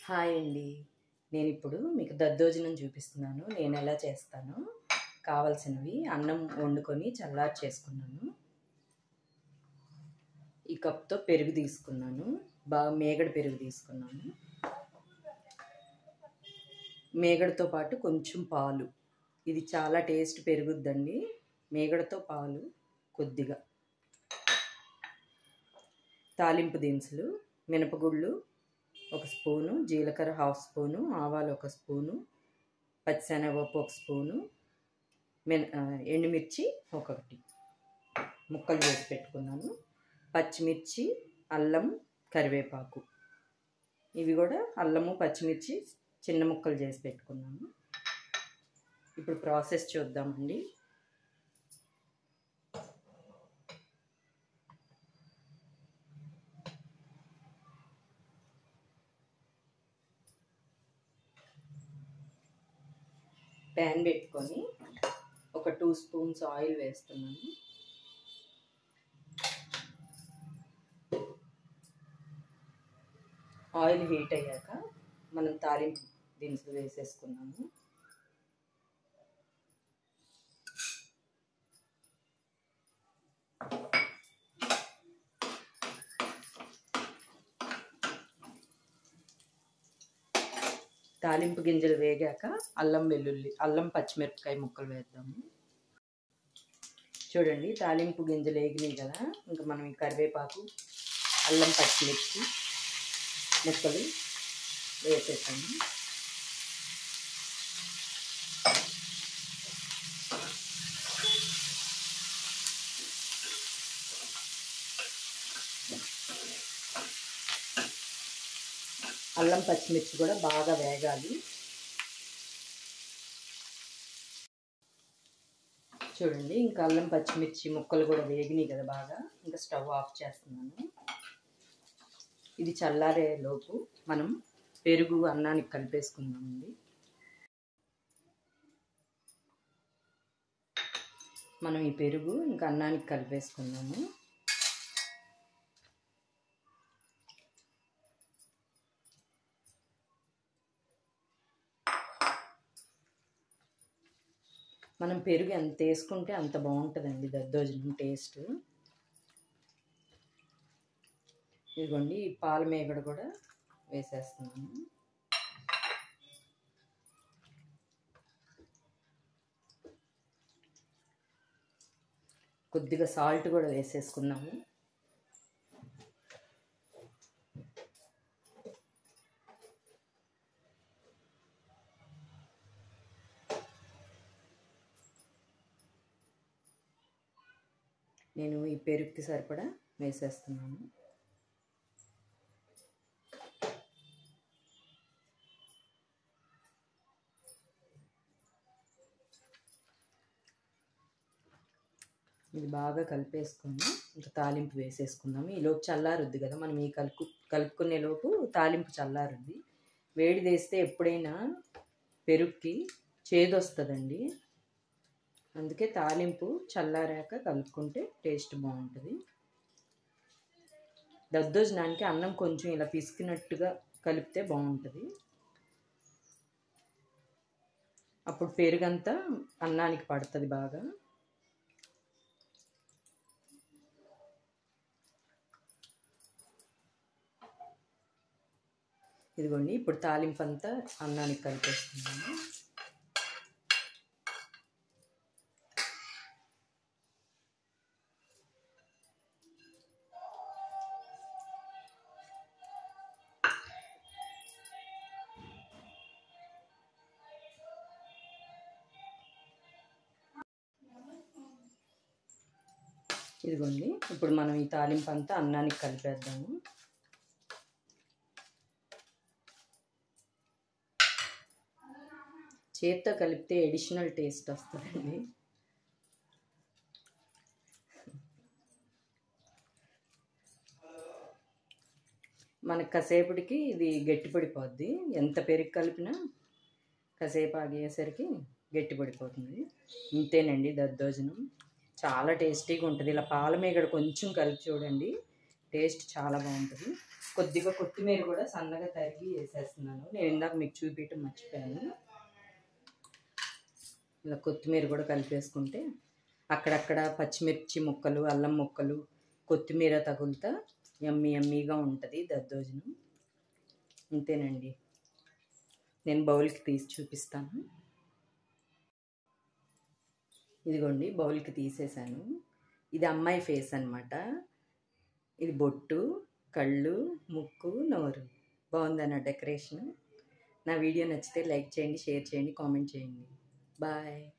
Hi అండి. నేనిప్పుడు మీకు దద్దోజనం చూపిస్తున్నాను. నేను ఎలా చేస్తానో. కావాల్సినవి అన్నం వండుకొని చల్లార్చేసుకున్నాను. ఈ కప్తో పెరుగు తీసుకున్నాను. బాగా మేగడ పెరుగు తీసుకున్నాను. మేగడతో పాటు కొంచెం పాలు. ఇది చాలా టేస్ట్ పెరుగుద్దండి. మేగడతో పాలు కొద్దిగా. తాలింపు దినుసులు, మినపగుళ్ళు 1 స్పూను, జీలకర్ర 1/2 స్పూను, ఆవాలు 1 స్పూను, పచ్చిశనగపప్పు 1 స్పూను, ఎండుమిర్చి 1 ముక్కలు చేసి పెట్టుకున్నాను. పచ్చిమిర్చి, అల్లం, కరివేపాకు. ఇవి కూడా అల్లము పచ్చిమిర్చి చిన్న ముక్కలు చేసి పెట్టుకున్నాను. ఇప్పుడు ప్రాసెస్ చూద్దామండి. ప్యాన్ పెట్టుకొని ఒక 2 స్పూన్స్ ఆయిల్ వేస్తున్నాను. ఆయిల్ హీట్ అయ్యాక మనం తాలింపు దినుసులు వేసేసుకున్నాము. తాలింపు గింజలు వేగాక అల్లం పచ్చిమిరపకాయ ముక్కలు వేద్దాము. చూడండి, తాలింపు గింజలు వేగినాయి కదా. ఇంకా మనం ఈ కరివేపాకు, అల్లం పచ్చిమిర్చి ముక్కలు వేసేసాము. అల్లం పచ్చిమిర్చి కూడా బాగా వేగాలి. చూడండి, ఇంకా అల్లం పచ్చిమిర్చి ముక్కలు కూడా వేగినాయి కదా బాగా. ఇంకా స్టవ్ ఆఫ్ చేస్తున్నాను. ఇది చల్లారే లోపు మనం పెరుగు అన్నానికి కలిపేసుకుందామండి. మనం ఈ పెరుగు ఇంకా అన్నానికి కలిపేసుకుందాము. మనం పెరుగు ఎంత వేసుకుంటే అంత బాగుంటుందండి దద్దోజనం టేస్ట్. ఇదిగోండి, ఈ పాల మేగడ కూడా వేసేస్తున్నాను. కొద్దిగా సాల్ట్ కూడా వేసేసుకున్నాము. నేను ఈ పెరుగుకి సరిపడా వేసేస్తున్నాను. ఇది బాగా కలిపేసుకొని ఇంకా తాలింపు వేసేసుకుందాము. ఈలోపు చల్లారుద్ది కదా, మనం ఈ కలుపుకునే లోపు తాలింపు చల్లారుద్ది. వేడి చేస్తే ఎప్పుడైనా పెరుగుకి చేదు వస్తుందండి. అందుకే తాలింపు చల్లారాక కలుపుకుంటే టేస్ట్ బాగుంటుంది. దద్దోజనానికి అన్నం కొంచెం ఇలా పిసికినట్టుగా కలిపితే బాగుంటుంది. అప్పుడు పెరుగంతా అన్నానికి పడుతుంది బాగా. ఇదిగోండి, ఇప్పుడు తాలింపు అంతా అన్నానికి కలిపేస్తున్నాను. ఇదిగోండి, ఇప్పుడు మనం ఈ తాలింపు అంతా అన్నానికి కలిపేద్దాము. చేత్తో కలిపితే ఎడిషనల్ టేస్ట్ వస్తుందండి. మనకు కాసేపటికి ఇది గట్టిపడిపోద్ది. ఎంత పెరుగు కలిపినా కాసేపు ఆగేసరికి గట్టిపడిపోతుంది. ఇంతేనండి దద్దోజనం. చాలా టేస్టీగా ఉంటుంది. ఇలా పాల మేగడ కొంచెం కలిపి చూడండి, టేస్ట్ చాలా బాగుంటుంది. కొద్దిగా కొత్తిమీర కూడా సన్నగా తరిగి వేసేస్తున్నాను. నేను ఇందాక మీకు చూపించడం మర్చిపోయాను. ఇలా కొత్తిమీర కూడా కలిపేసుకుంటే అక్కడక్కడ పచ్చిమిర్చి ముక్కలు, అల్లం ముక్కలు, కొత్తిమీర తగులుతా యమ్మీగా ఉంటుంది దద్దోజనం. అంతేనండి. నేను బౌల్కి తీసి చూపిస్తాను. ఇదిగోండి బౌల్కి తీసేసాను. ఇది అమ్మాయి ఫేస్ అన్నమాట. ఇది బొట్టు, కళ్ళు, ముక్కు, నోరు. బాగుందన్న డెకరేషన్. నా వీడియో నచ్చితే లైక్ చేయండి, షేర్ చేయండి, కామెంట్ చేయండి. బాయ్.